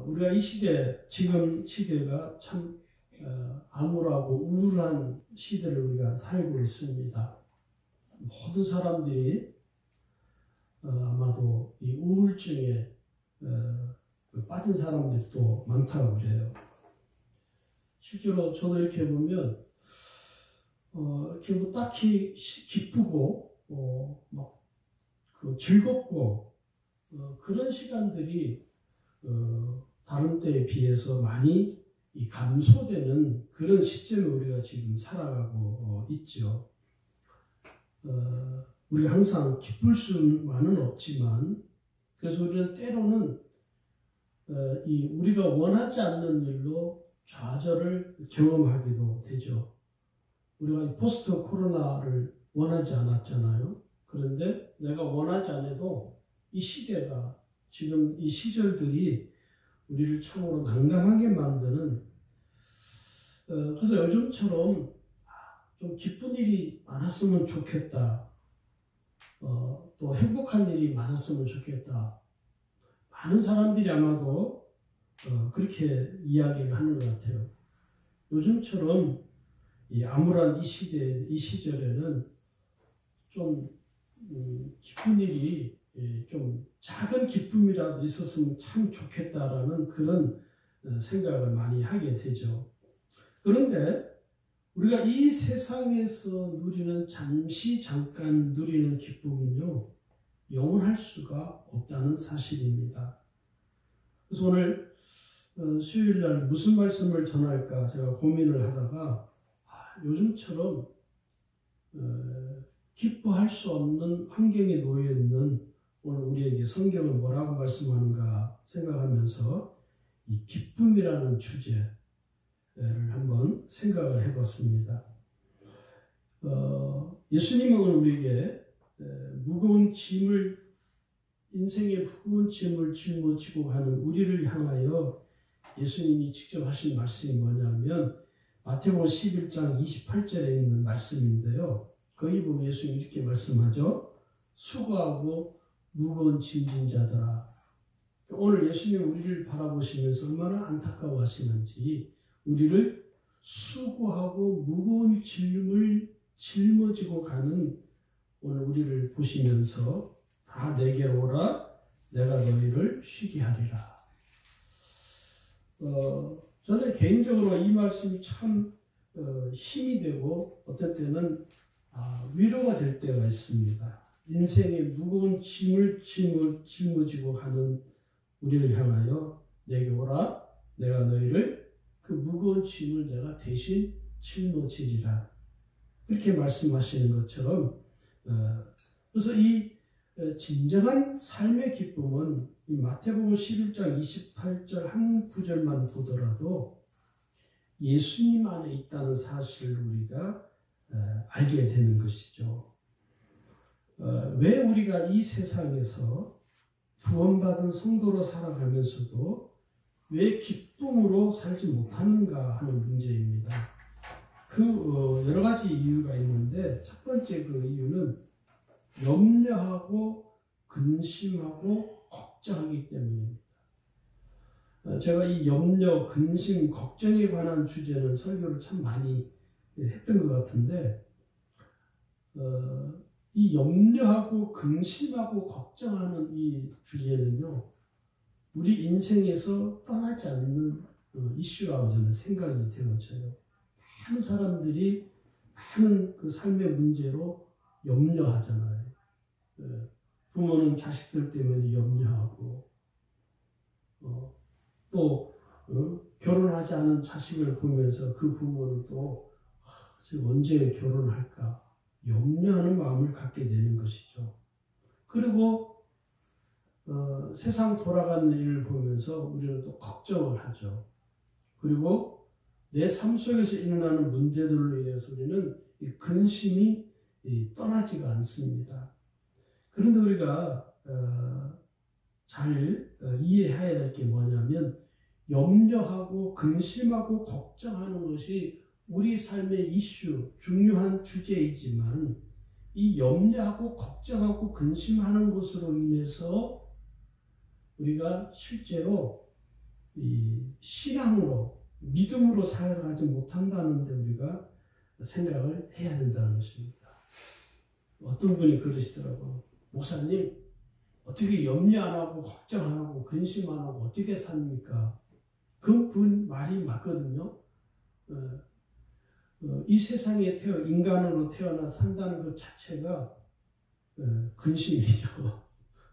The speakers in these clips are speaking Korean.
우리가 이 시대, 지금 시대가 참 암울하고 우울한 시대를 우리가 살고 있습니다. 모든 사람들이 아마도 이 우울증에 빠진 사람들이 또 많다고 그래요. 실제로 저도 이렇게 보면 이렇게 뭐 딱히 기쁘고 막 그 즐겁고 그런 시간들이 다른 때에 비해서 많이 감소되는 그런 시점에 우리가 지금 살아가고 있죠. 우리가 항상 기쁠 수만은 없지만, 그래서 우리는 때로는 우리가 원하지 않는 일로 좌절을 경험하기도 되죠. 우리가 포스트 코로나를 원하지 않았잖아요. 그런데 내가 원하지 않아도 이 시대가, 지금 이 시절들이 우리를 참으로 난감하게 만드는, 그래서 요즘처럼 좀 기쁜 일이 많았으면 좋겠다. 또 행복한 일이 많았으면 좋겠다. 많은 사람들이 아마도 그렇게 이야기를 하는 것 같아요. 요즘처럼 이 암울한 이 시절에는 좀 기쁜 일이 좀 작은 기쁨이라도 있었으면 참 좋겠다라는 그런 생각을 많이 하게 되죠. 그런데 우리가 이 세상에서 누리는 잠깐 누리는 기쁨은요, 영원할 수가 없다는 사실입니다. 그래서 오늘 수요일 날 무슨 말씀을 전할까 제가 고민을 하다가 요즘처럼 기뻐할 수 없는 환경에 놓여 있는 오늘 우리에게 성경은 뭐라고 말씀하는가 생각하면서 이 기쁨이라는 주제를 한번 생각을 해봤습니다. 예수님은 오늘 우리에게 무거운 짐을, 인생의 무거운 짐을 짊어지고 가는 우리를 향하여 예수님이 직접 하신 말씀이 뭐냐면 마태복음 11장 28절에 있는 말씀인데요. 거기 보면 예수님이 이렇게 말씀하죠. 수고하고 무거운 짐진 자들아. 오늘 예수님 우리를 바라보시면서 얼마나 안타까워하시는지, 우리를 수고하고 무거운 짐을 짊어지고 가는 오늘 우리를 보시면서 다 내게 오라, 내가 너희를 쉬게 하리라. 저는 개인적으로 이 말씀이 참 힘이 되고 어떨 때는 위로가 될 때가 있습니다. 인생의 무거운 짐을 짊어지고 가는 우리를 향하여 내게 오라, 내가 너희를 그 무거운 짐을 내가 대신 짊어지리라. 그렇게 말씀하시는 것처럼 그래서 이 진정한 삶의 기쁨은 이 마태복음 11장 28절 한 구절만 보더라도 예수님 안에 있다는 사실을 우리가 알게 되는 것이죠. 왜 우리가 이 세상에서 구원받은 성도로 살아가면서도 왜 기쁨으로 살지 못하는가 하는 문제입니다. 여러 가지 이유가 있는데 첫 번째 그 이유는 염려하고 근심하고 걱정하기 때문입니다. 제가 이 염려, 근심, 걱정에 관한 주제는 설교를 참 많이 했던 것 같은데 이 염려하고 근심하고 걱정하는 이 주제는요, 우리 인생에서 떠나지 않는 이슈라고 저는 생각이 되어져요. 많은 사람들이 많은 그 삶의 문제로 염려하잖아요. 부모는 자식들 때문에 염려하고 또 결혼하지 않은 자식을 보면서 그 부모는 또 언제 결혼할까 염려하는 마음을 갖게 되는 것이죠. 그리고 세상 돌아가는 일을 보면서 우리는 또 걱정을 하죠. 그리고 내 삶 속에서 일어나는 문제들로 인해서 우리는 이 근심이 떠나지가 않습니다. 그런데 우리가 잘 이해해야 될 게 뭐냐면 염려하고 근심하고 걱정하는 것이 우리 삶의 이슈, 중요한 주제이지만 이 염려하고 걱정하고 근심하는 것으로 인해서 우리가 실제로 이 신앙으로 믿음으로 살아가지 못한다는데 우리가 생각을 해야 된다는 것입니다. 어떤 분이 그러시더라고요. 목사님, 어떻게 염려 안 하고 걱정 안 하고 근심 안 하고 어떻게 삽니까? 그 분 말이 맞거든요. 이 세상에 인간으로 태어나 산다는 것 자체가 근심이죠.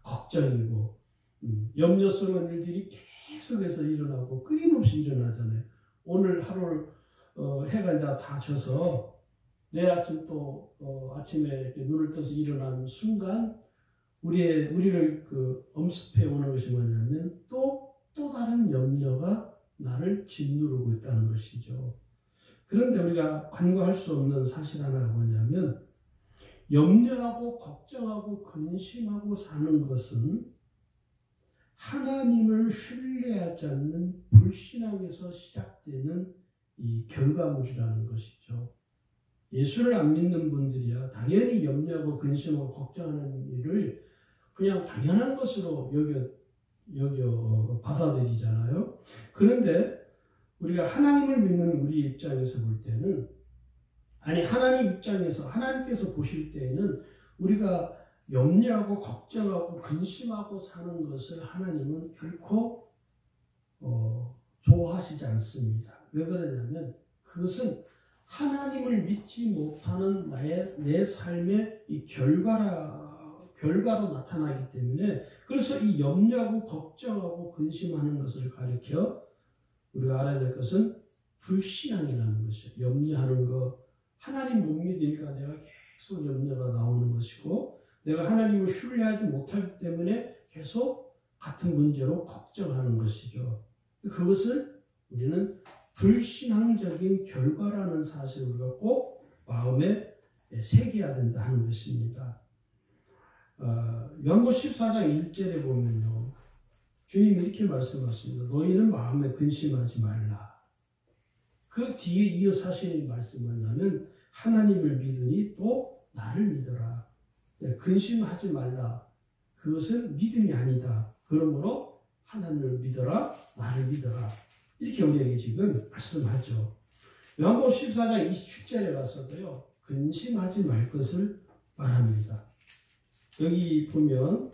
걱정이고 염려스러운 일들이 계속해서 일어나고 끊임없이 일어나잖아요. 오늘 하루 해가 이제 다 져서 내일 아침 또 아침에 이렇게 눈을 떠서 일어나는 순간 우리를 엄습해 오는 것이 뭐냐면 또 다른 염려가 나를 짓누르고 있다는 것이죠. 그런데 우리가 간과할 수 없는 사실 하나가 뭐냐면 염려하고 걱정하고 근심하고 사는 것은 하나님을 신뢰하지 않는 불신앙에서 시작되는 이 결과물이라는 것이죠. 예수를 안 믿는 분들이야 당연히 염려하고 근심하고 걱정하는 일을 그냥 당연한 것으로 여겨 받아들이잖아요. 그런데 우리가 하나님을 믿는 우리 입장에서 볼 때는 하나님 입장에서 하나님께서 보실 때에는 우리가 염려하고 걱정하고 근심하고 사는 것을 하나님은 결코 좋아하시지 않습니다. 왜 그러냐면 그것은 하나님을 믿지 못하는 내 삶의 이 결과로 나타나기 때문에 그래서 이 염려하고 걱정하고 근심하는 것을 가리켜 우리가 알아야 될 것은 불신앙이라는 것이죠. 염려하는 것, 하나님 못 믿으니까 내가 계속 염려가 나오는 것이고 내가 하나님을 신뢰하지 못하기 때문에 계속 같은 문제로 걱정하는 것이죠. 그것을 우리는 불신앙적인 결과라는 사실을 우리가 꼭 마음에 새겨야 된다 하는 것입니다. 요한복음 14장 1절에 보면요. 주님이 이렇게 말씀하십니다. 너희는 마음에 근심하지 말라. 그 뒤에 이어서 하시는 말씀은 뭐냐면 하나님을 믿으니 또 나를 믿어라. 근심하지 말라. 그것은 믿음이 아니다. 그러므로 하나님을 믿어라. 나를 믿어라. 이렇게 우리에게 지금 말씀하죠. 요한복음 14장 27절에 가서도요. 근심하지 말 것을 말합니다. 여기 보면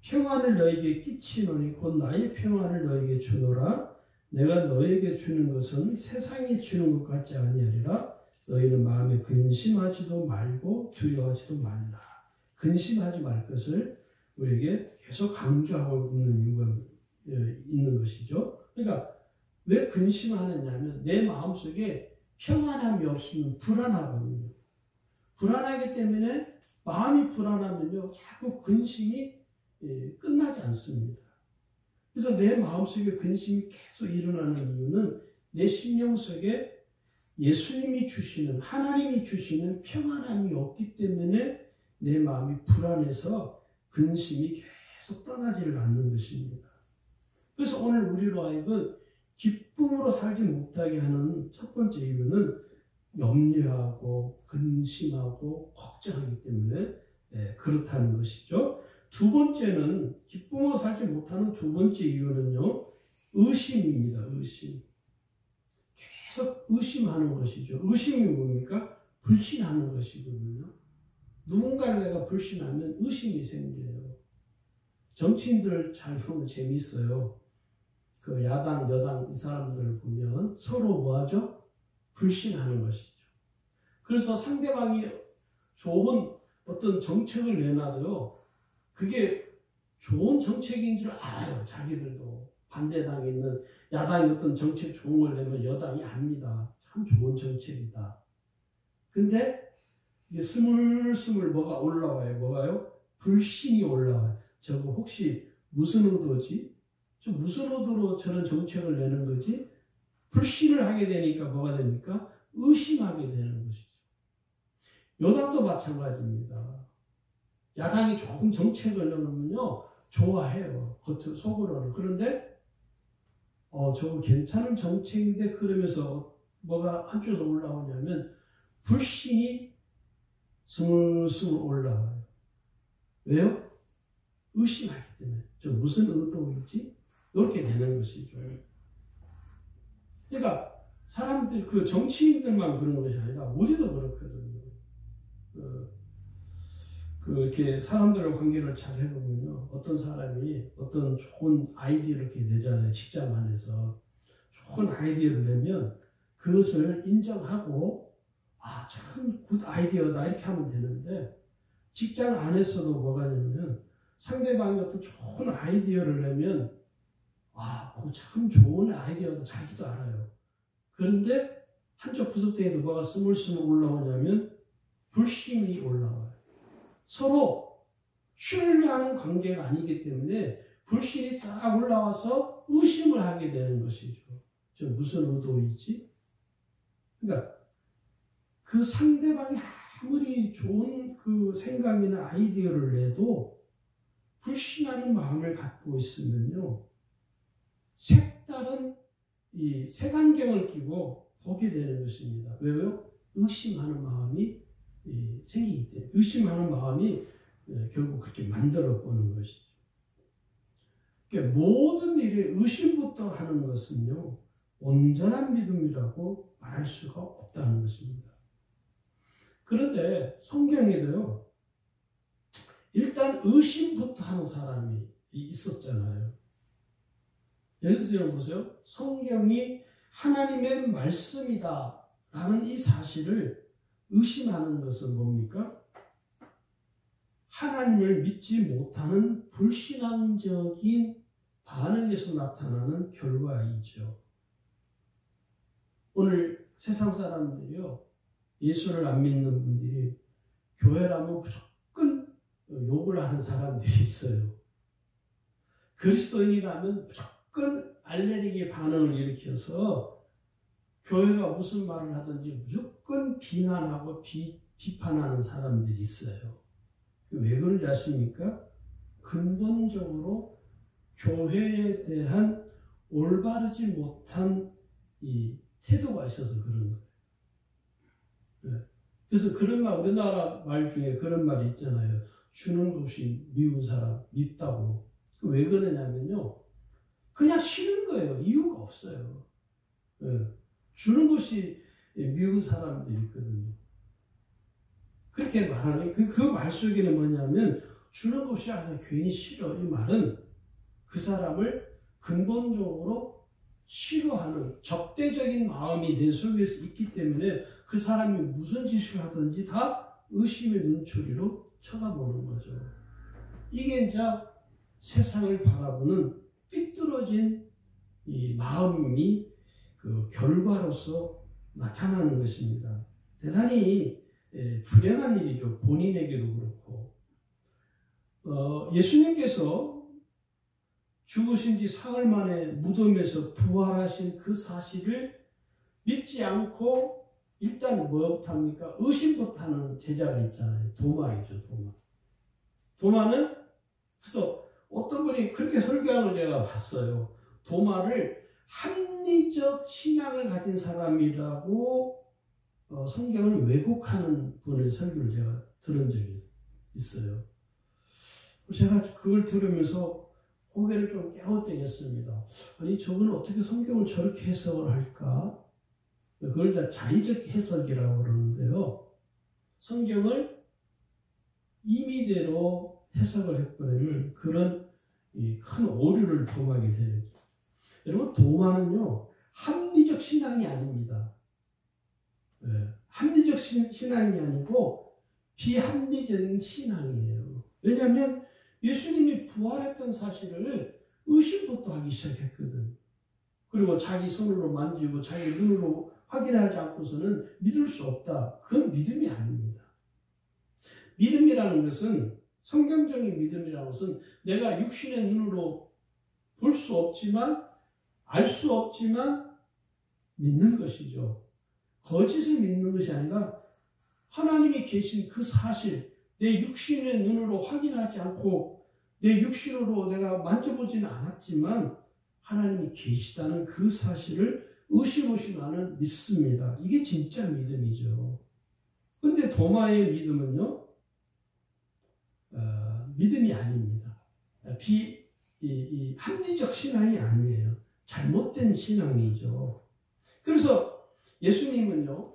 평안을 너에게 끼치노니 곧 나의 평안을 너에게 주노라. 내가 너에게 주는 것은 세상이 주는 것 같지 아니하리라. 너희는 마음에 근심하지도 말고 두려워하지도 말라. 근심하지 말 것을 우리에게 계속 강조하고 있는 이유가 있는 것이죠. 그러니까 왜 근심하느냐면 내 마음속에 평안함이 없으면 불안하거든요. 불안하기 때문에 마음이 불안하면요. 자꾸 근심이 끝나지 않습니다. 그래서 내 마음속에 근심이 계속 일어나는 이유는 내 심령 속에 예수님이 주시는 하나님이 주시는 평안함이 없기 때문에 내 마음이 불안해서 근심이 계속 떠나지를 않는 것입니다. 그래서 오늘 우리로 하여금 기쁨으로 살지 못하게 하는 첫 번째 이유는 염려하고 근심하고 걱정하기 때문에 그렇다는 것이죠. 두 번째는 기쁨으로 살지 못하는 두 번째 이유는요. 의심입니다. 의심. 계속 의심하는 것이죠. 의심이 뭡니까? 불신하는 것이거든요. 누군가를 내가 불신하면 의심이 생겨요. 정치인들 잘 보면 재미있어요. 그 야당, 여당 이 사람들을 보면 서로 뭐하죠? 불신하는 것이죠. 그래서 상대방이 좋은 어떤 정책을 내놔도요. 그게 좋은 정책인 줄 알아요. 자기들도. 반대당에 있는 야당이 어떤 정책 좋은 걸 내면 여당이 압니다. 참 좋은 정책이다. 근데 이게 스물스물 뭐가 올라와요. 뭐가요? 불신이 올라와요. 저거 혹시 무슨 의도지? 저 무슨 의도로 저런 정책을 내는 거지? 불신을 하게 되니까 뭐가 됩니까? 의심하게 되는 것이죠. 여당도 마찬가지입니다. 야당이 좋은 정책을 내놓으면요. 좋아해요. 속으로는. 그런데 저거 괜찮은 정책인데 그러면서 뭐가 한쪽에서 올라오냐면 불신이 스물스물 올라와요. 왜요? 의심하기 때문에. 저 무슨 의도인지 이렇게 되는 것이죠. 그러니까 사람들, 그 정치인들만 그런 것이 아니라 우리도 그렇거든요. 이렇게 사람들과 관계를 잘 해보면요, 어떤 사람이 어떤 좋은 아이디어를 이렇게 내잖아요. 직장 안에서 좋은 아이디어를 내면 그것을 인정하고, 아, 참 굿 아이디어다 이렇게 하면 되는데, 직장 안에서도 뭐가 있냐면 상대방이 어떤 좋은 아이디어를 내면, 아, 그거 참 좋은 아이디어다 자기도 알아요. 그런데 한쪽 구석대에서 뭐가 스물스물 올라오냐면 불신이 올라와요. 서로 신뢰하는 관계가 아니기 때문에 불신이 쫙 올라와서 의심을 하게 되는 것이죠. 저 무슨 의도이지? 그러니까 그 상대방이 아무리 좋은 그 생각이나 아이디어를 내도 불신하는 마음을 갖고 있으면요, 색다른 이 색안경을 끼고 보게 되는 것입니다. 왜요? 의심하는 마음이 생기기 때문에. 의심하는 마음이 결국 그렇게 만들어 보는 것이죠. 그러니까 모든 일에 의심부터 하는 것은요, 온전한 믿음이라고 말할 수가 없다는 것입니다. 그런데 성경에도요, 일단 의심부터 하는 사람이 있었잖아요. 예를 들어서 여러분 보세요. 성경이 하나님의 말씀이다 라는 이 사실을 의심하는 것은 뭡니까? 하나님을 믿지 못하는 불신앙적인 반응에서 나타나는 결과이죠. 오늘 세상 사람들이요, 예수를 안 믿는 분들이 교회라면 무조건 욕을 하는 사람들이 있어요. 그리스도인이라면 무조건 알레르기 반응을 일으켜서 교회가 무슨 말을 하든지 무조건 비난하고 비판하는 사람들이 있어요. 왜 그런지 아십니까? 근본적으로 교회에 대한 올바르지 못한 이 태도가 있어서 그런 거예요. 네. 그래서 그런 말, 우리나라 말 중에 그런 말이 있잖아요. 주는 것이 미운 사람, 밉다고. 왜 그러냐면요, 그냥 싫은 거예요. 이유가 없어요. 네. 주는 것이 미운 사람들이 있거든요. 그렇게 말하는, 그 말 속에는 뭐냐면, 주는 것이 아니라 괜히 싫어. 이 말은 그 사람을 근본적으로 싫어하는 적대적인 마음이 내 속에서 있기 때문에 그 사람이 무슨 짓을 하든지 다 의심의 눈초리로 쳐다보는 거죠. 이게 이제 세상을 바라보는 삐뚤어진 이 마음이 그 결과로서 나타나는 것입니다. 대단히 불행한 일이죠. 본인에게도 그렇고. 예수님께서 죽으신 지 사흘 만에 무덤에서 부활하신 그 사실을 믿지 않고 일단 뭐부터 합니까? 의심부터 하는 제자가 있잖아요. 도마이죠, 도마. 도마는 그래서 어떤 분이 그렇게 설교하는 걸 제가 봤어요. 도마를 합리적 신앙을 가진 사람이라고 성경을 왜곡하는 분의 설교를 제가 들은 적이 있어요. 제가 그걸 들으면서 고개를 좀 갸우뚱했습니다. 아니, 저분은 어떻게 성경을 저렇게 해석을 할까? 그걸 자의적 해석이라고 그러는데요. 성경을 임의대로 해석을 해버리면 그런 큰 오류를 범하게 되죠. 여러분, 도마는요, 합리적 신앙이 아닙니다. 네, 합리적 신앙이 아니고 비합리적인 신앙이에요. 왜냐하면 예수님이 부활했던 사실을 의심부터 하기 시작했거든. 그리고 자기 손으로 만지고 자기 눈으로 확인하지 않고서는 믿을 수 없다. 그건 믿음이 아닙니다. 믿음이라는 것은, 성경적인 믿음이라는 것은 내가 육신의 눈으로 볼 수 없지만, 알 수 없지만 믿는 것이죠. 거짓을 믿는 것이 아니라 하나님이 계신 그 사실, 내 육신의 눈으로 확인하지 않고 내 육신으로 내가 만져보지는 않았지만 하나님이 계시다는 그 사실을 의심 없이 나는 믿습니다. 이게 진짜 믿음이죠. 그런데 도마의 믿음은요, 믿음이 아닙니다. 합리적 신앙이 아니에요. 잘못된 신앙이죠. 그래서 예수님은요,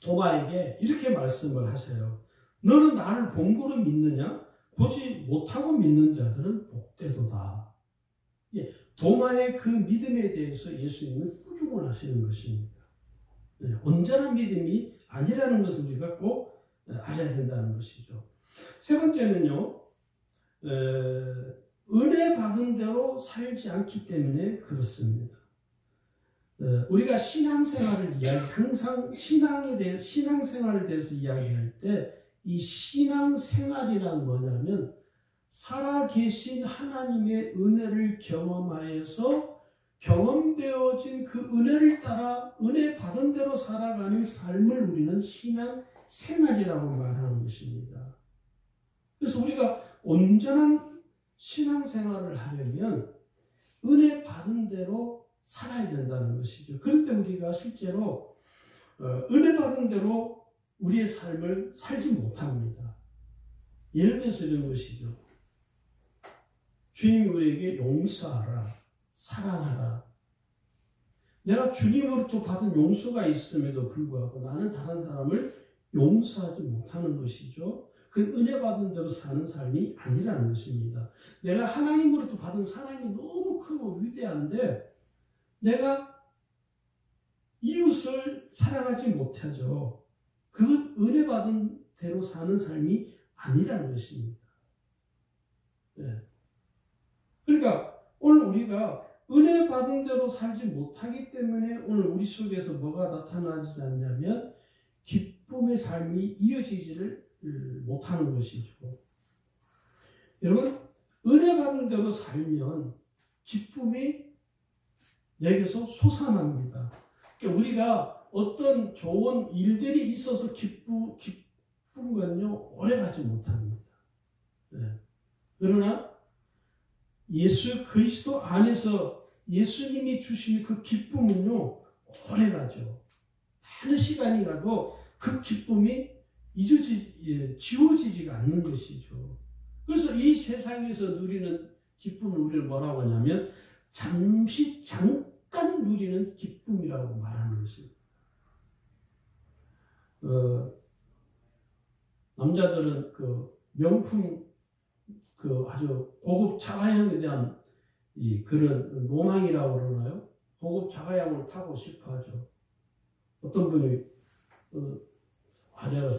도마에게 이렇게 말씀을 하세요. 너는 나를 본고로 믿느냐? 보지 못하고 믿는 자들은 복되도다. 예, 도마의 그 믿음에 대해서 예수님은 꾸중을 하시는 것입니다. 예, 온전한 믿음이 아니라는 것을 우리가 꼭 알아야 된다는 것이죠. 세 번째는요, 은혜 받은 대로 살지 않기 때문에 그렇습니다. 우리가 신앙생활을 항상 신앙생활에 대해서 이야기할 때 이 신앙생활이란 뭐냐면 살아계신 하나님의 은혜를 경험하여서 경험되어진 그 은혜를 따라 은혜 받은 대로 살아가는 삶을 우리는 신앙생활이라고 말하는 것입니다. 그래서 우리가 온전한 신앙생활을 하려면 은혜 받은 대로 살아야 된다는 것이죠. 그럴 때 우리가 실제로 은혜 받은 대로 우리의 삶을 살지 못합니다. 예를 들어서 이런 것이죠. 주님이 우리에게 용서하라, 사랑하라. 내가 주님으로부터 받은 용서가 있음에도 불구하고 나는 다른 사람을 용서하지 못하는 것이죠. 그 은혜 받은 대로 사는 삶이 아니라는 것입니다. 내가 하나님으로부터 받은 사랑이 너무 크고 위대한데 내가 이웃을 사랑하지 못하죠. 그 은혜 받은 대로 사는 삶이 아니라는 것입니다. 네. 그러니까 오늘 우리가 은혜 받은 대로 살지 못하기 때문에 오늘 우리 속에서 뭐가 나타나지 않냐면 기쁨의 삶이 이어지지를 못하는 것이죠. 여러분, 은혜 받은 대로 살면 기쁨이 내게서 솟아납니다. 그러니까 우리가 어떤 좋은 일들이 있어서 기쁜 건요, 오래가지 못합니다. 네. 그러나 예수 그리스도 안에서 예수님이 주신 그 기쁨은요, 오래가죠. 많은 시간이 가도 그 기쁨이 지워지지가 않는 것이죠. 그래서 이 세상에서 누리는 기쁨을 우리는 뭐라고 하냐면 잠깐 누리는 기쁨이라고 말하는 것입니다. 남자들은 그 명품 아주 고급 자가용에 대한 그런 로망이라고 그러나요? 고급 자가용을 타고 싶어 하죠. 어떤 분이 내가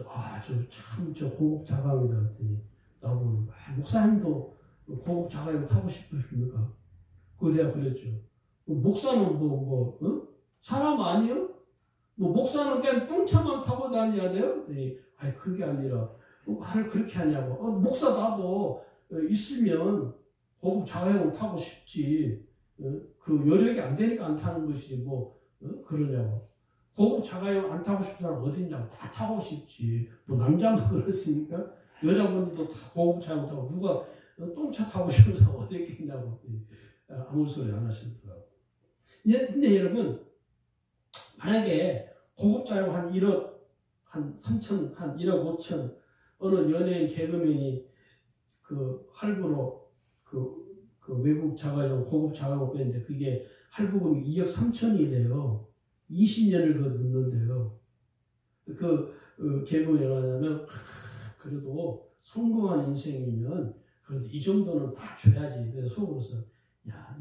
저 고급 자가용이다 했더니 나보고 목사님도 고급 자가용 타고 싶으십니까? 그거 내가 그랬죠. 목사는 사람 아니요? 목사는 그냥 똥차만 타고 다녀야 돼요? 그랬더니 그게 아니라 말을 그렇게 하냐고. 목사 나도 있으면 고급 자가용을 타고 싶지. 그 여력이 안 되니까 안 타는 것이지 그러냐고. 고급 자가용 안 타고 싶은 사람 어디 있냐고. 다 타고 싶지. 남자만 그렇습니까? 여자분들도 다 고급 자가용 타고 누가 똥차 타고 싶은 사람 어디 있겠냐고. 아무 소리 안 하시더라고요. 근데 여러분, 만약에 고급 자가용 한 1억, 한 3천, 한 1억 5천, 어느 연예인 개그맨이 할부로 외국 자가용, 고급 자가용 뺐는데 그게 할부금이 2억 3천이래요. 20년을 넣는데요. 개그맨이 뭐냐면, 그래도 성공한 인생이면 그래도 이 정도는 다 줘야지. 그래서 속으로서,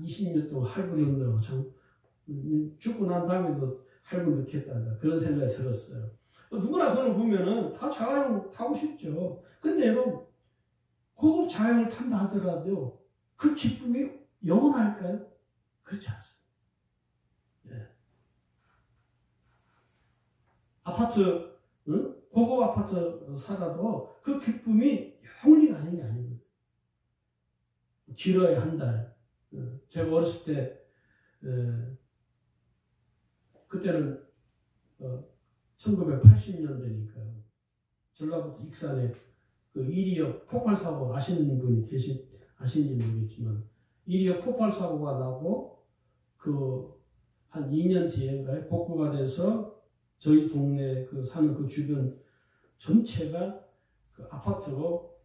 20년 동안 할부 넣는다고 참, 죽고 난 다음에도 할부 넣겠다. 그런 생각이 들었어요. 누구나 그걸 보면은 다 자가용 타고 싶죠. 근데 여러분, 고급 자가용을 탄다 하더라도 그 기쁨이 영원할까요? 그렇지 않습니다. 예. 아파트, 고급 아파트 살아도 그 기쁨이 영원히 가는 게 아닙니다. 길어야 한 달. 제가 어렸을 때, 그때는 1980년대니까요. 전라북도 익산에 이리역 폭발 사고 아시는 분이 아시는지 모르겠지만, 이리역 폭발 사고가 나고 한 2년 뒤인가요? 복구가 돼서 저희 동네 사는 그 주변 전체가 아파트로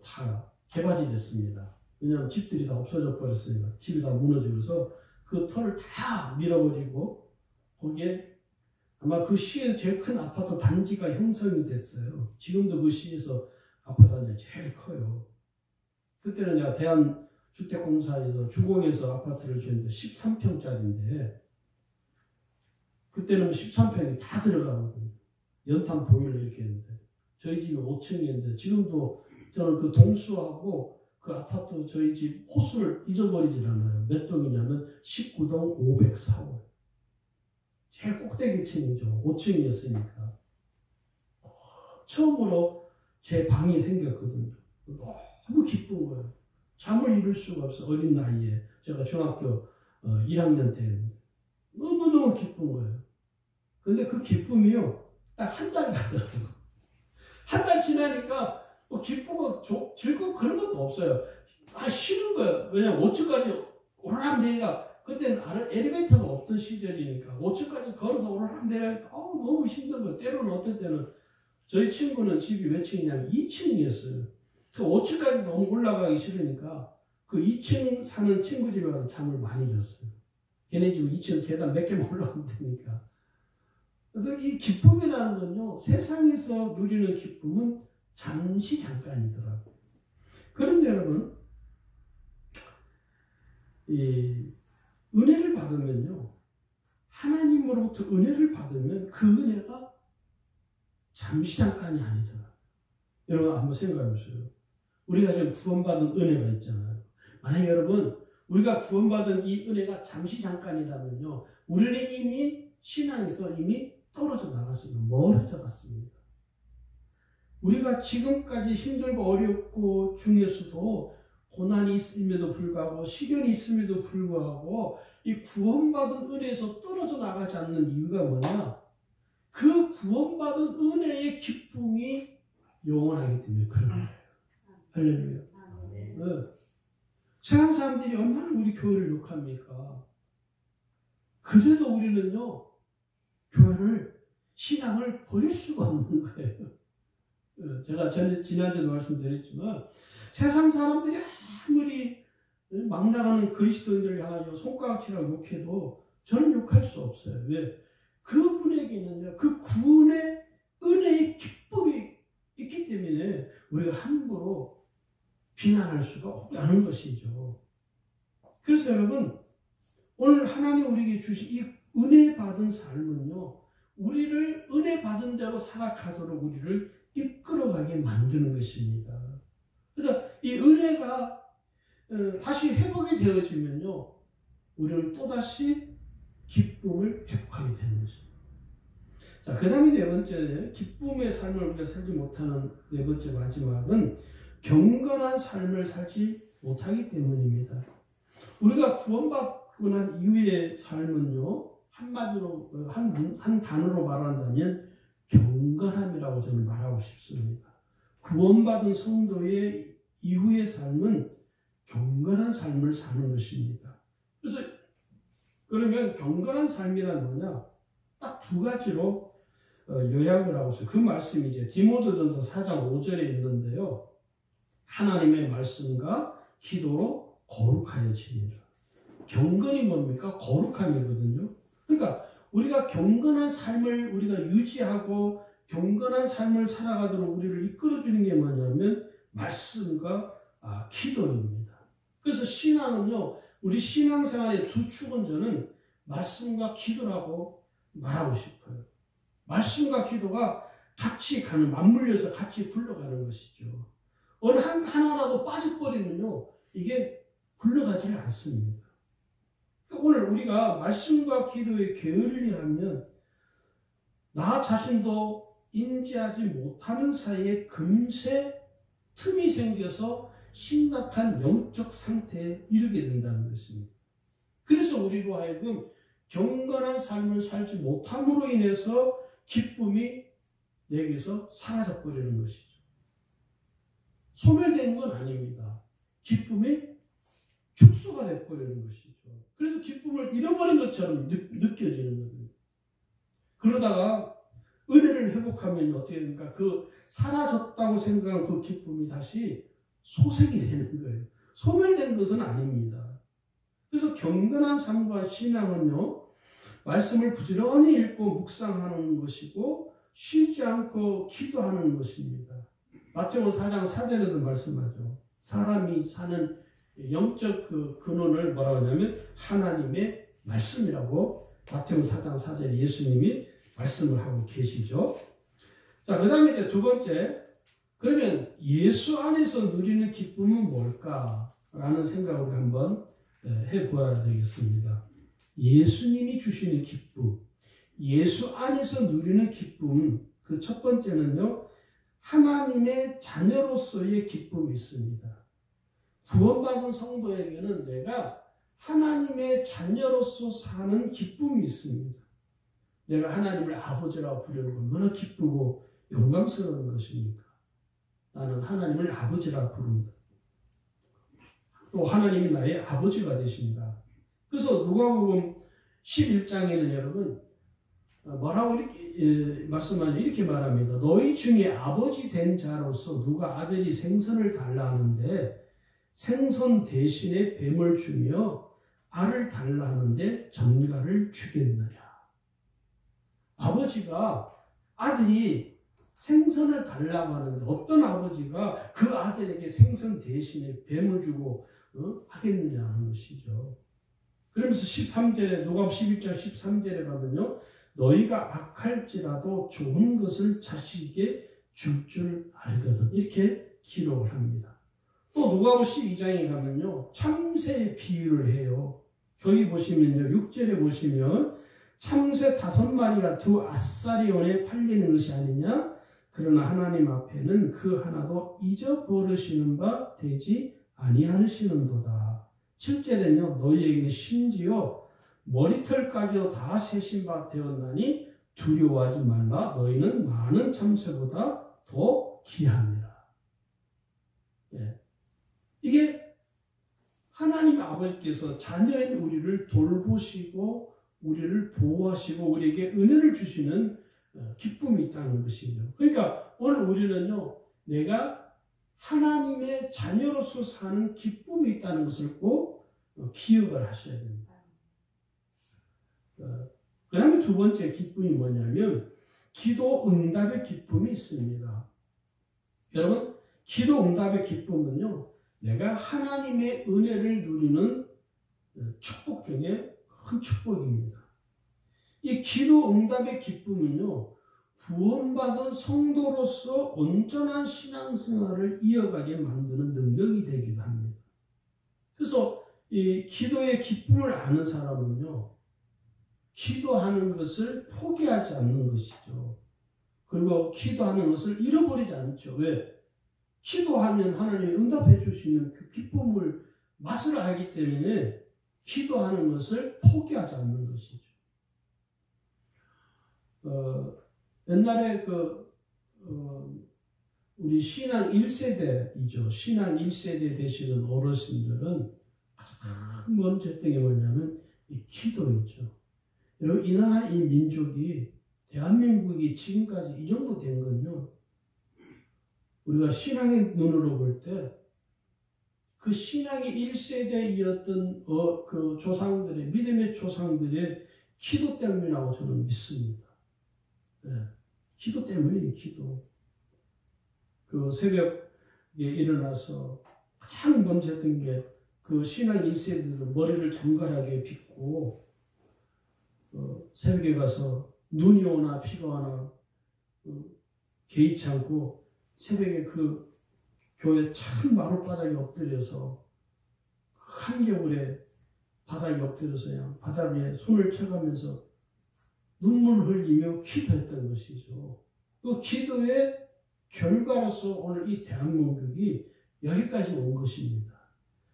다 개발이 됐습니다. 왜냐하면 집들이 다 없어져 버렸으니까 집이 다 무너지면서 그 터를 다 밀어버리고 거기에 아마 그 시에서 제일 큰 아파트 단지가 형성이 됐어요. 지금도 그 시에서 아파트 단지가 제일 커요. 그때는 내가 대한주택공사에서 주공에서 아파트를 지었는데 13평짜리인데 그때는 13평이 다 들어가거든요. 연탄 보일러 이렇게 했는데 저희 집이 5층이었는데 지금도 저는 그 동수하고 그 아파트 저희 집 호수를 잊어버리질 않아요. 몇 동이냐면 19동 504호. 제일 꼭대기 층이죠. 5층이었으니까. 처음으로 제 방이 생겼거든요. 너무 기쁜 거예요. 잠을 이룰 수가 없어. 어린 나이에. 제가 중학교 1학년 때였는데. 너무너무 기쁜 거예요. 근데 그 기쁨이요. 딱 한 달 가더라고요. 한 달 지나니까 뭐 기쁘고 즐겁고 그런 것도 없어요. 쉬는 거예요. 왜냐면 5층까지 오르락내리락. 그때는 엘리베이터가 없던 시절이니까 5층까지 걸어서 오르락내리락 너무 힘든 거예요. 때로는 어떤 때는 저희 친구는 집이 몇 층이냐면 2층이었어요. 그 5층까지 너무 올라가기 싫으니까 그 2층 사는 친구 집에 가서 잠을 많이 잤어요. 걔네 집은 2층 계단 몇 개만 올라가면 되니까. 그래서 이 기쁨이라는 건요, 세상에서 누리는 기쁨은 잠시 잠깐이더라고요. 그런데 여러분, 이 은혜를 받으면요, 하나님으로부터 은혜를 받으면 그 은혜가 잠시 잠깐이 아니더라고요. 여러분 한번 생각해 보세요. 우리가 지금 구원받은 은혜가 있잖아요. 만약에 여러분, 우리가 구원받은 이 은혜가 잠시 잠깐이라면요, 우리는 이미 신앙에서 이미 떨어져 나갔습니다. 멀어져 갔습니다. 우리가 지금까지 힘들고 어렵고 중에서도 고난이 있음에도 불구하고 시련이 있음에도 불구하고 이 구원받은 은혜에서 떨어져 나가지 않는 이유가 뭐냐? 그 구원받은 은혜의 기쁨이 영원하기 때문에 그런 거예요. 할렐루야. 네. 세상 사람들이 얼마나 우리 교회를 욕합니까? 그래도 우리는요, 교회를, 신앙을 버릴 수가 없는 거예요. 제가 지난주에도 말씀드렸지만, 세상 사람들이 아무리 막 나가는 그리스도인들을 향하여 손가락질하고 욕해도 저는 욕할 수 없어요. 왜? 그분에게는요, 그 구원의 은혜의 기쁨이 있기 때문에 우리가 함부로 비난할 수가 없다는 것이죠. 그래서 여러분, 오늘 하나님 우리에게 주신 이 은혜 받은 삶은요, 우리를 은혜 받은 대로 살아가도록 우리를 이끌어가게 만드는 것입니다. 그래서 이 은혜가 다시 회복이 되어지면요, 우리는 또다시 기쁨을 회복하게 되는 것입니다. 자, 그 다음에 네 번째, 기쁨의 삶을 우리가 살지 못하는 네 번째 마지막은 경건한 삶을 살지 못하기 때문입니다. 우리가 구원받고 난 이후의 삶은요, 한마디로, 한 단어로 말한다면 경건함이라고 저는 말하고 싶습니다. 구원받은 성도의 이후의 삶은 경건한 삶을 사는 것입니다. 그래서 그러면 경건한 삶이란 뭐냐? 딱 두 가지로 요약을 하고 있어요. 그 말씀이 이제 디모데전서 4장 5절에 있는데요. 하나님의 말씀과 기도로 거룩하여지니라. 경건이 뭡니까? 거룩함이거든요. 그러니까 우리가 경건한 삶을 우리가 유지하고 경건한 삶을 살아가도록 우리를 이끌어주는 게 뭐냐면 말씀과 기도입니다. 그래서 신앙은요, 우리 신앙생활의 두 축은 저는 말씀과 기도라고 말하고 싶어요. 말씀과 기도가 같이 맞물려서 같이 굴러가는 것이죠. 어느 하나라도 빠져버리면요, 이게 굴러가지를 않습니다. 그러니까 오늘 우리가 말씀과 기도에 게을리하면 나 자신도 인지하지 못하는 사이에 금세 틈이 생겨서 심각한 영적 상태에 이르게 된다는 것입니다. 그래서 우리로 하여금 경건한 삶을 살지 못함으로 인해서 기쁨이 내게서 사라져버리는 것이죠. 소멸되는 건 아닙니다. 기쁨이 축소가 돼버리는 것이죠. 그래서 기쁨을 잃어버린 것처럼 느껴지는 거예요. 그러다가 은혜를 회복하면 어떻게 됩니까? 그 사라졌다고 생각한 그 기쁨이 다시 소생이 되는 거예요. 소멸된 것은 아닙니다. 그래서 경건한 삶과 신앙은요, 말씀을 부지런히 읽고 묵상하는 것이고 쉬지 않고 기도하는 것입니다. 마태복음 4장 4절에도 말씀하죠. 사람이 사는 영적 그 근원을 뭐라고 하냐면 하나님의 말씀이라고 마태복음 4장 4절에 예수님이 말씀을 하고 계시죠. 자, 그 다음에 이제 두 번째, 그러면 예수 안에서 누리는 기쁨은 뭘까라는 생각을 우리 한번 해보아야 되겠습니다. 예수님이 주시는 기쁨, 예수 안에서 누리는 기쁨, 그 첫 번째는요, 하나님의 자녀로서의 기쁨이 있습니다. 구원받은 성도에게는 내가 하나님의 자녀로서 사는 기쁨이 있습니다. 내가 하나님을 아버지라고 부르는 건 얼마나 기쁘고 영광스러운 것입니까? 나는 하나님을 아버지라고 부른다. 또 하나님이 나의 아버지가 되십니다. 그래서 누가복음 11장에는 여러분 뭐라고 이렇게 말씀하냐 이렇게 말합니다. 너희 중에 아버지 된 자로서 누가 아들이 생선을 달라 하는데 생선 대신에 뱀을 주며 알을 달라 하는데 전갈을 주겠느냐. 아버지가 아들이 생선을 달라고 하는데 어떤 아버지가 그 아들에게 생선 대신에 뱀을 주고 하겠느냐 하는 것이죠. 그러면서 13절에 누가복음 11장 13절에 가면요. 너희가 악할지라도 좋은 것을 자식에게 줄 알거든. 이렇게 기록을 합니다. 또 누가복음 12장에 가면요. 참새의 비유를 해요. 거기 보시면요. 6절에 보시면 참새 5마리가 2 아사리온에 팔리는 것이 아니냐. 그러나 하나님 앞에는 그 하나도 잊어버리시는 바 되지 아니하시는도다. 7절에는요. 너희에게는 심지어 머리털까지도 다 세신 바 되었나니 두려워하지 말라. 너희는 많은 참새보다 더 귀합니다. 예. 이게 하나님 아버지께서 자녀인 우리를 돌보시고 우리를 보호하시고 우리에게 은혜를 주시는 기쁨이 있다는 것이죠. 그러니까 오늘 우리는요. 내가 하나님의 자녀로서 사는 기쁨이 있다는 것을 꼭 기억을 하셔야 됩니다. 그 다음에 두 번째 기쁨이 뭐냐면 기도 응답의 기쁨이 있습니다. 여러분 기도 응답의 기쁨은요. 내가 하나님의 은혜를 누리는 축복 중에 큰 축복입니다. 이 기도 응답의 기쁨은요. 구원받은 성도로서 온전한 신앙생활을 이어가게 만드는 능력이 되기도 합니다. 그래서 이 기도의 기쁨을 아는 사람은요. 기도하는 것을 포기하지 않는 것이죠. 그리고 기도하는 것을 잃어버리지 않죠. 왜? 기도하면 하나님이 응답해 주시는 그 기쁨을 맛을 알기 때문에 기도하는 것을 포기하지 않는 것이죠. 옛날에 우리 신앙 1세대이죠. 신앙 1세대 되시는 어르신들은 가장 먼저 했던 게 뭐냐면 이 기도이죠. 여러분 이 나라 이 민족이 대한민국이 지금까지 이 정도 된 건요. 우리가 신앙의 눈으로 볼 때 그 신앙의 1세대이었던 그 조상들의 믿음의 조상들의 기도 때문이라고 저는 믿습니다. 네. 기도 때문이에요. 기도. 그 새벽에 일어나서 가장 먼저 했던 게 그 신앙 1세대들은 머리를 정갈하게 빗고 새벽에 가서 눈이 오나 비가 오나 개의치 않고 새벽에 그 교회 참 마룻바닥에 엎드려서 한겨울에 바닥에 엎드려서 그냥 바닥에 손을 쳐가면서 눈물을 흘리며 기도했던 것이죠. 그 기도의 결과로서 오늘 이 대한민국이 여기까지 온 것입니다.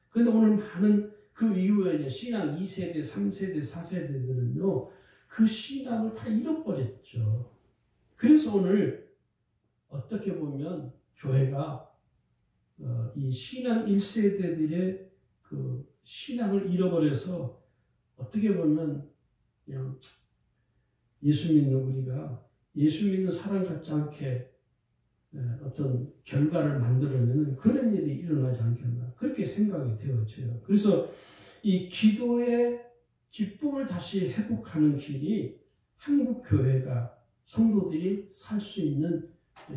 그런데 오늘 많은 그 이후에 신앙 2세대, 3세대, 4세대들은요. 그 신앙을 다 잃어버렸죠. 그래서 오늘 어떻게 보면 교회가 이 신앙 1세대들의 그 신앙을 잃어버려서 어떻게 보면 그냥 예수 믿는 우리가 예수 믿는 사람 같지 않게 어떤 결과를 만들어내는 그런 일이 일어나지 않겠나 그렇게 생각이 되어져요. 그래서 이 기도의 기쁨을 다시 회복하는 길이 한국 교회가 성도들이 살 수 있는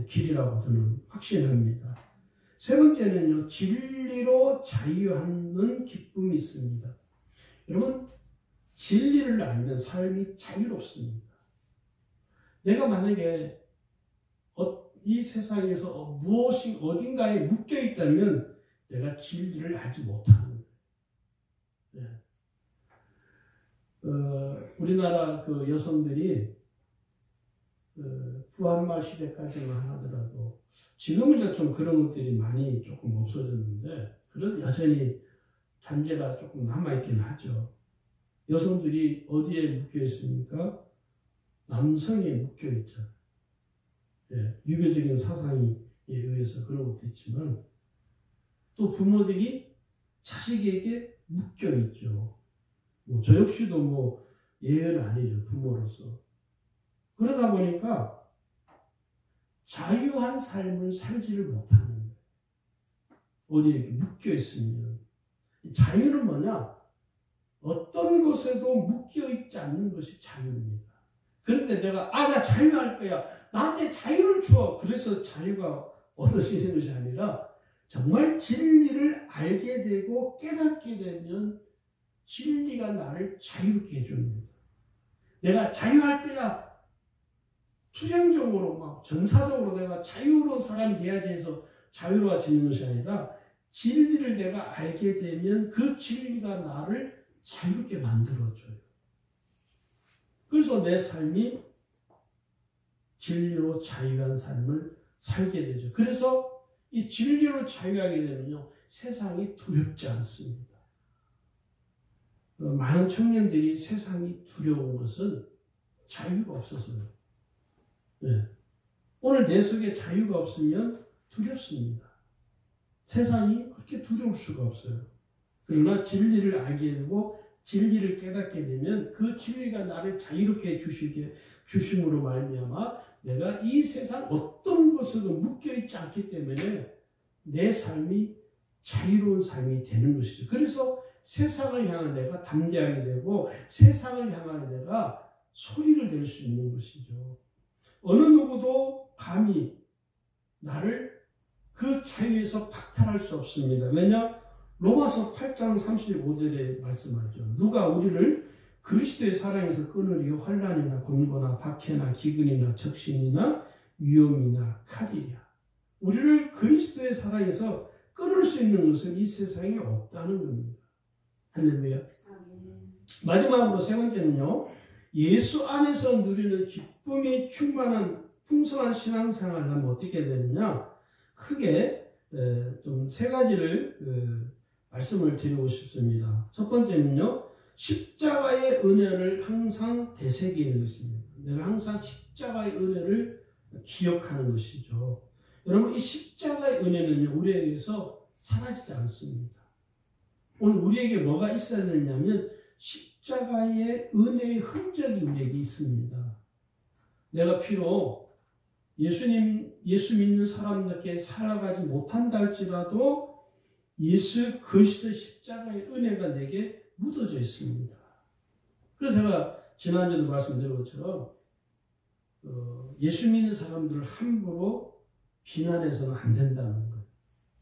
길이라고 저는 확신합니다. 세 번째는요, 진리로 자유하는 기쁨이 있습니다. 여러분, 진리를 알면 삶이 자유롭습니다. 내가 만약에 이 세상에서 무엇이 어딘가에 묶여 있다면 내가 진리를 알지 못하는 거예요. 우리나라 그 여성들이 부한말 시대까지만 하더라도 지금은 좀 그런 것들이 많이 조금 없어졌는데 그래도 여전히 잔재가 조금 남아있긴 하죠. 여성들이 어디에 묶여 있습니까? 남성에 묶여 있죠. 유교적인 사상에 의해서 그런 것도 있지만 또 부모들이 자식에게 묶여 있죠. 저 역시도 예외는 아니죠. 부모로서. 그러다 보니까 자유한 삶을 살지를 못하는 거예요. 어디에 이렇게 묶여 있으면. 자유는 뭐냐? 어떤 것에도 묶여 있지 않는 것이 자유입니다. 그런데 내가 나 자유할 거야. 나한테 자유를 줘. 그래서 자유가 얻어지는 것이 아니라 정말 진리를 알게 되고 깨닫게 되면 진리가 나를 자유롭게 해줍니다. 내가 자유할 거야. 투쟁적으로 막 전사적으로 내가 자유로운 사람이 돼야지 해서 자유로워지는 것이 아니라 진리를 내가 알게 되면 그 진리가 나를 자유롭게 만들어줘요. 그래서 내 삶이 진리로 자유한 삶을 살게 되죠. 그래서 이 진리로 자유하게 되면요, 세상이 두렵지 않습니다. 많은 청년들이 세상이 두려운 것은 자유가 없어서요. 오늘 내 속에 자유가 없으면 두렵습니다. 세상이 그렇게 두려울 수가 없어요. 그러나 진리를 알게 되고 진리를 깨닫게 되면 그 진리가 나를 자유롭게 주심으로 말미암아 내가 이 세상 어떤 것에도 묶여있지 않기 때문에 내 삶이 자유로운 삶이 되는 것이죠. 그래서 세상을 향한 내가 담대하게 되고 세상을 향한 내가 소리를 낼 수 있는 것이죠. 어느 누구도 감히 나를 그 자유에서 박탈할 수 없습니다. 왜냐? 로마서 8장 35절에 말씀하죠. 누가 우리를 그리스도의 사랑에서 끊으리요? 환난이나 곤고나 박해나 기근이나 적신이나 위험이나 칼이랴. 우리를 그리스도의 사랑에서 끊을 수 있는 것은 이 세상에 없다는 겁니다. 할렐루야. 마지막으로 세 번째는요, 예수 안에서 누리는 기쁨이 충만한 풍성한 신앙생활을 하면 어떻게 되느냐? 크게 좀 세 가지를 말씀을 드리고 싶습니다. 첫 번째는요, 십자가의 은혜를 항상 되새기는 것입니다. 내가 항상 십자가의 은혜를 기억하는 것이죠. 여러분, 이 십자가의 은혜는요, 우리에게서 사라지지 않습니다. 오늘 우리에게 뭐가 있어야 되냐면 십자가의 은혜의 흔적이 우리에게 있습니다. 내가 비록 예수 믿는 사람들께 살아가지 못한다 할지라도 예수 그리스도의 십자가의 은혜가 내게 묻어져 있습니다. 그래서 제가 지난주에도 말씀드린 것처럼 예수 믿는 사람들을 함부로 비난해서는 안 된다는 거예요.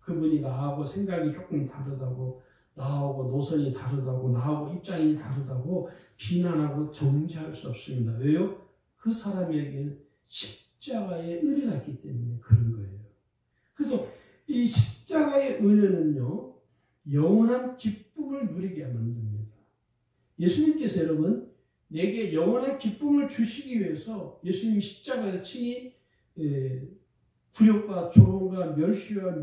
그분이 나하고 생각이 조금 다르다고, 나하고 노선이 다르다고, 나하고 입장이 다르다고 비난하고 정죄할 수 없습니다. 왜요? 그 사람에게는 십자가의 은혜가 있기 때문에 그런 거예요. 그래서 이 십자가의 은혜는요, 영원한 기쁨을 누리게 만듭니다. 예수님께서 여러분, 내게 영원한 기쁨을 주시기 위해서 예수님이 십자가에서 친히 굴욕과 조롱과 멸시와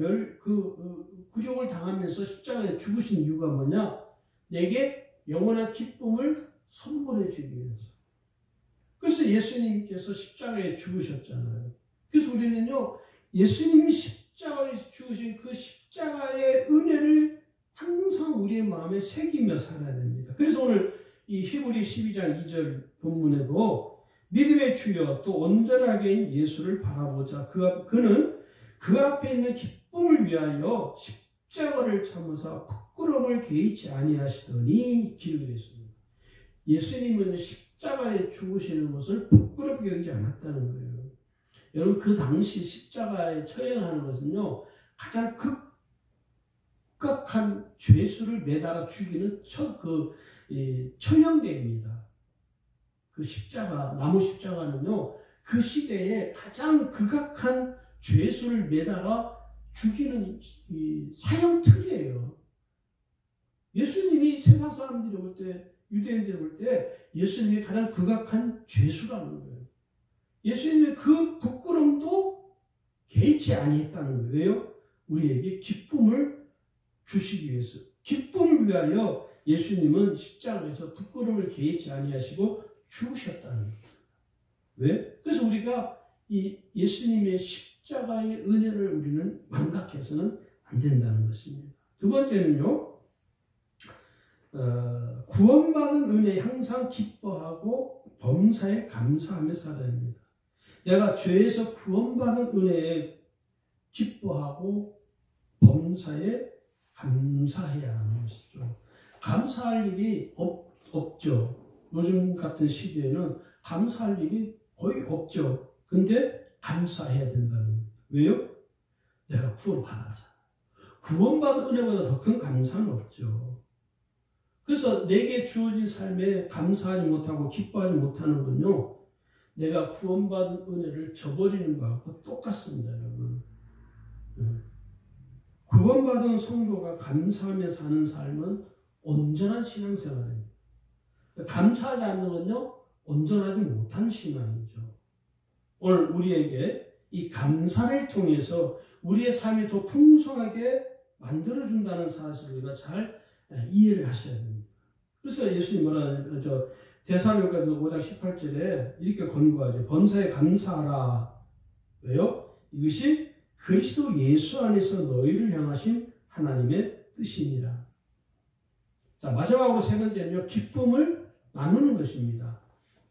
굴욕을 당하면서 십자가에 죽으신 이유가 뭐냐? 내게 영원한 기쁨을 선물해 주기 위해서. 그래서 예수님께서 십자가에 죽으셨잖아요. 그래서 우리는요, 예수님이 십자가에서 죽으신 그 십자가의 은혜를 항상 우리의 마음에 새기며 살아야 됩니다. 그래서 오늘 이 히브리 12장 2절 본문에도 믿음의 주여 또 온전하게 예수를 바라보자. 그는 그 앞에 있는 기쁨을 위하여 십자가를 참으사 부끄러움을 개의치 아니하시더니 기록되어 있습니다. 예수님은 십자가에 죽으시는 것을 부끄럽게 여기지 않았다는 거예요. 여러분 그 당시 십자가에 처형하는 것은요 가장 극악한 죄수를 매달아 죽이는 처형대입니다. 그 십자가, 나무 십자가는요 그 시대에 가장 극악한 죄수를 매달아 죽이는 사형틀이에요. 예수님이 세상 사람들이 볼 때, 유대인들이 볼 때 예수님이 가장 극악한 죄수라는 거예요. 예수님의 그 부끄럼도 개의치 아니했다는 거예요. 왜요? 우리에게 기쁨을 주시기 위해서. 기쁨을 위하여 예수님은 십자가에서 부끄럼을 개의치 아니하시고 죽으셨다는 거예요. 왜? 그래서 우리가 이 예수님의 십자가의 은혜를 우리는 망각해서는 안 된다는 것입니다. 두 번째는요, 구원받은 은혜에 항상 기뻐하고 범사에 감사하며 살아야 합니다. 내가 죄에서 구원받은 은혜에 기뻐하고 범사에 감사해야 하는 것이죠. 감사할 일이 없죠. 요즘 같은 시대에는 감사할 일이 거의 없죠. 근데 감사해야 된다는 거예요. 왜요? 내가 구원받았잖아. 구원받은 은혜보다 더 큰 감사는 없죠. 그래서 내게 주어진 삶에 감사하지 못하고 기뻐하지 못하는 건요, 내가 구원받은 은혜를 저버리는 것과 똑같습니다, 여러분. 구원받은 성도가 감사하며 사는 삶은 온전한 신앙생활입니다. 감사하지 않는 건요, 온전하지 못한 신앙이죠. 오늘 우리에게 이 감사를 통해서 우리의 삶이 더 풍성하게 만들어준다는 사실을 우리가 잘 이해를 하셔야 됩니다. 그래서 예수님 뭐라 데살로니가서 5장 18절에 이렇게 권고하죠. 범사에 감사하라. 왜요? 이것이 그리스도 예수 안에서 너희를 향하신 하나님의 뜻이니라. 자, 마지막으로 세 번째는요, 기쁨을 나누는 것입니다.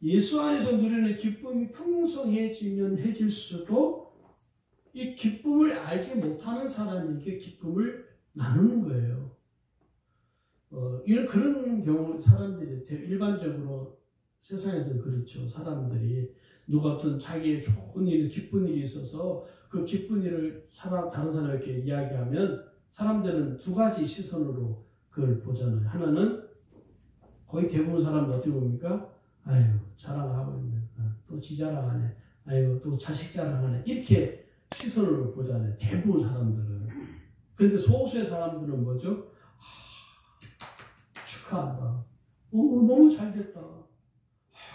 예수 안에서 누리는 기쁨이 풍성해지면 해질수록 이 기쁨을 알지 못하는 사람에게 기쁨을 나누는 거예요. 그런 경우 사람들이 일반적으로 세상에서는 그렇죠. 사람들이 누가 어떤 자기의 좋은 일, 기쁜 일이 있어서 그 기쁜 일을 다른 사람에게 이야기하면 사람들은 두 가지 시선으로 그걸 보잖아요. 하나는 거의 대부분 사람들 어떻게 봅니까? 아유, 자랑하고 있네. 또 지 자랑하네. 아유, 또 자식 자랑하네. 이렇게 시선으로 보잖아요. 대부분 사람들은. 그런데 소수의 사람들은 뭐죠? 축하한다. 너무 잘 됐다.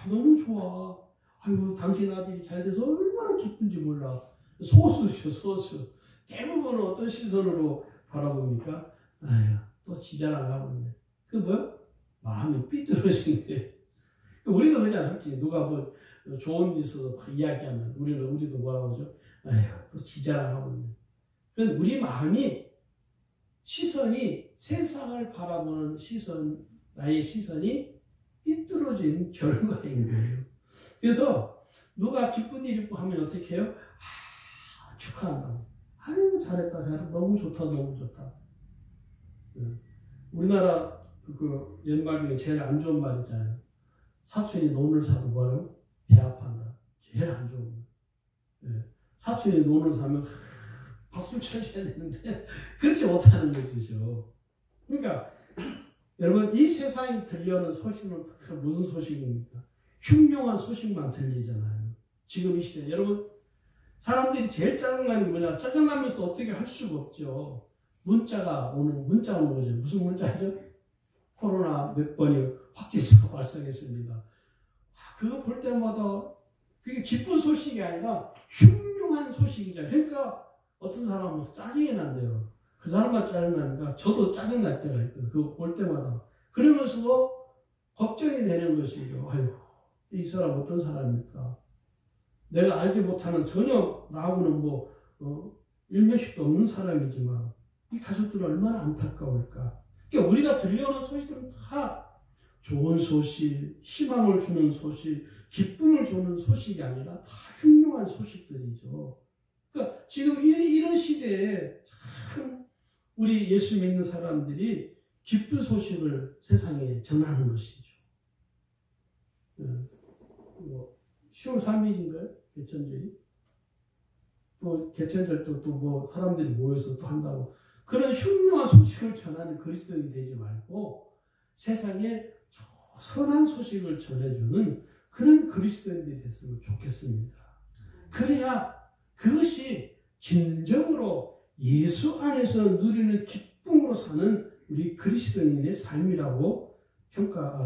너무 좋아. 아유, 당신 아들이 잘 돼서 얼마나 기쁜지 몰라. 소수죠, 소수. 대부분은 어떤 시선으로 바라봅니까? 아유, 또 지 자랑하고 있네. 그게 뭐야? 마음이 삐뚤어진 거예요. 우리도 그러지 않습니까? 누가 뭐 좋은 일 있어서 막 이야기하면 우리도 뭐라고 하죠? 아유, 또 지 자랑하고 있네. 그건 우리 마음이 시선이 세상을 바라보는 나의 시선이 삐뚤어진 결과인 거예요. 그래서 누가 기쁜 일 있고 하면 어떻게 해요? 축하한다. 아유, 잘했다, 잘했다. 너무 좋다, 너무 좋다. 우리나라 그 연말 중에 제일 안 좋은 말 있잖아요. 사촌이 논을 사도 뭐라고? 배 아파한다. 제일 안 좋은 말. 사촌이 논을 사면 박수를 쳐줘야 되는데 그렇지 못하는 것이죠. 그러니까 여러분, 이 세상에 들려오는 소식은 무슨 소식입니까? 흉흉한 소식만 들리잖아요. 지금 이 시대. 여러분, 사람들이 제일 짜증나는 게 뭐냐? 짜증나면서 어떻게 할 수가 없죠. 문자 오는 거죠. 무슨 문자죠? 코로나 몇 번이 확진자가 발생했습니다. 그거 볼 때마다 그게 기쁜 소식이 아니라 흉흉한 소식이잖아요. 그러니까 어떤 사람은 짜증이 난대요. 그 사람만 짜증나니까 저도 짜증날 때가 있거든요. 그거 볼 때마다. 그러면서도 걱정이 되는 것이죠. 아이고, 이 사람 어떤 사람입니까? 내가 알지 못하는 전혀 나하고는 일면식도 없는 사람이지만 이 가족들은 얼마나 안타까울까. 그러니까 우리가 들려오는 소식들은 다 좋은 소식, 희망을 주는 소식, 기쁨을 주는 소식이 아니라 다 흉흉한 소식들이죠. 그러니까 지금 이런 시대에 참 우리 예수 믿는 사람들이 기쁜 소식을 세상에 전하는 것이죠. 뭐 10월 3일인가요? 개천절이? 또 개천절 또 뭐 사람들이 모여서 또 한다고. 그런 흉흉한 소식을 전하는 그리스도인이 되지 말고 세상에 선한 소식을 전해주는 그런 그리스도인들이 됐으면 좋겠습니다. 그래야 그것이 진정으로 예수 안에서 누리는 기쁨으로 사는 우리 그리스도인의 삶이라고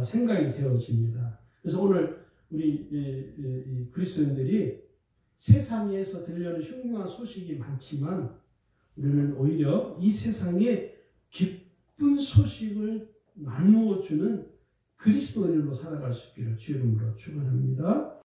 생각이 되어집니다. 그래서 오늘 우리 그리스도인들이 세상에서 들려오는 흉흉한 소식이 많지만 우리는 오히려 이 세상에 기쁜 소식을 나누어 주는 그리스도인으로 살아갈 수 있기를 주의 이름으로 축원합니다.